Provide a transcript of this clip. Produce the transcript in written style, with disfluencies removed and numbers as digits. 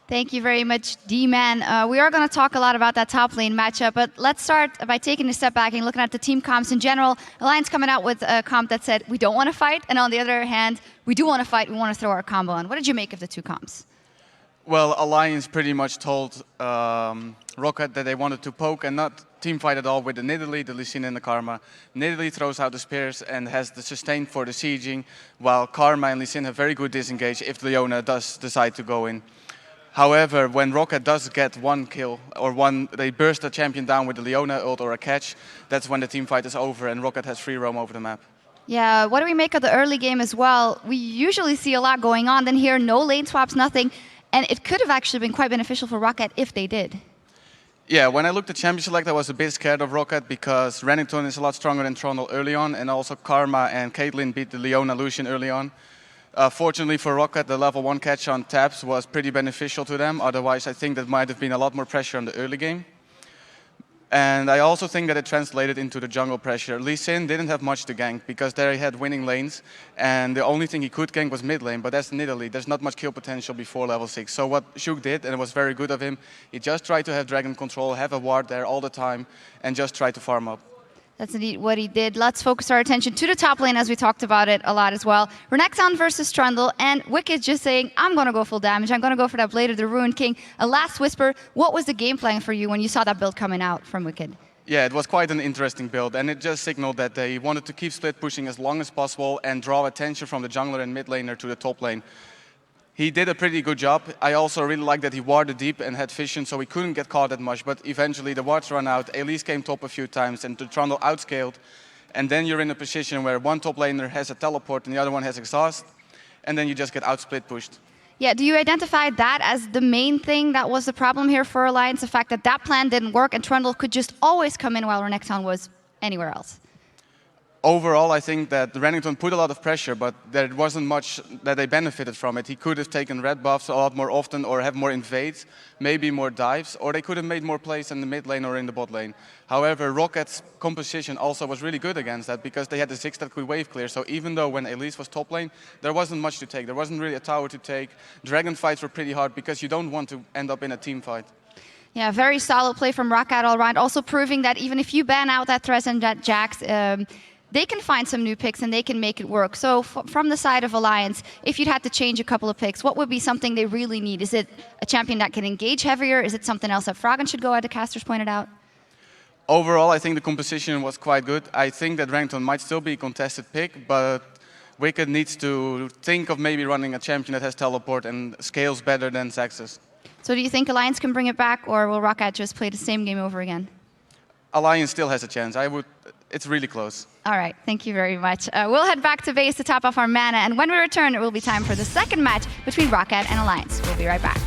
Thank you very much, D-Man. We are going to talk a lot about that top lane matchup, but let's start by taking a step back and looking at the team comps in general. Alliance coming out with a comp that said, we don't want to fight, and on the other hand, we do want to fight, we want to throw our combo on. What did you make of the two comps? Well, Alliance pretty much told ROCCAT that they wanted to poke and not team fight at all with the Nidalee, the Lee Sin, and the Karma. Nidalee throws out the spears and has the sustain for the sieging, while Karma and Lee Sin have very good disengage if Leona does decide to go in. However, when ROCCAT does get one kill, or they burst a champion down with the Leona ult or a catch, that's when the team fight is over and ROCCAT has free roam over the map. Yeah, what do we make of the early game as well? We usually see a lot going on, then here, no lane swaps, nothing. And it could have actually been quite beneficial for ROCCAT if they did. Yeah, when I looked at Champion Select, I was a bit scared of ROCCAT because Renekton is a lot stronger than Trundle early on, and also Karma and Caitlyn beat the Leona Lucian early on. Fortunately for ROCCAT, the level 1 catch on taps was pretty beneficial to them. Otherwise, I think that might have been a lot more pressure on the early game. And I also think that it translated into the jungle pressure. Lee Sin didn't have much to gank because there he had winning lanes, and the only thing he could gank was mid lane, but that's Nidalee. There's not much kill potential before level 6. So what Shook did, and it was very good of him, he just tried to have dragon control, have a ward there all the time, and just try to farm up. That's indeed what he did. Let's focus our attention to the top lane, as we talked about it a lot as well. Renekton versus Trundle, and Wicked just saying, I'm going to go full damage. I'm going to go for that Blade of the Ruined King. A last whisper, what was the game plan for you when you saw that build coming out from Wicked? Yeah, it was quite an interesting build, and it just signaled that they wanted to keep split pushing as long as possible and draw attention from the jungler and mid laner to the top lane. He did a pretty good job. I also really like that he warded deep and had vision, so he couldn't get caught that much. But eventually the wards ran out, Elise came top a few times, and the Trundle outscaled. And then you're in a position where one top laner has a teleport and the other one has exhaust, and then you just get outsplit pushed. Yeah, do you identify that as the main thing that was the problem here for Alliance? The fact that that plan didn't work and Trundle could just always come in while Renekton was anywhere else? Overall, I think that Renekton put a lot of pressure, but there wasn't much that they benefited from it. He could have taken red buffs a lot more often or have more invades, maybe more dives, or they could have made more plays in the mid lane or in the bot lane. However, ROCCAT's composition also was really good against that because they had the 6 that could wave clear. So even though when Elise was top lane, there wasn't much to take. There wasn't really a tower to take. Dragon fights were pretty hard because you don't want to end up in a team fight. Yeah, very solid play from ROCCAT all around. Also proving that even if you ban out that Thresh and that Jax, they can find some new picks and they can make it work. So from the side of Alliance, if you'd had to change a couple of picks, what would be something they really need? Is it a champion that can engage heavier? Is it something else that Froggen should go, as the casters pointed out? Overall, I think the composition was quite good. I think that Renekton might still be a contested pick, but Wicked needs to think of maybe running a champion that has teleport and scales better than Zaxxas. So do you think Alliance can bring it back, or will ROCCAT just play the same game over again? Alliance still has a chance. It's really close. All right, thank you very much. We'll head back to base to top off our mana, and when we return, it will be time for the second match between ROCCAT and Alliance. We'll be right back.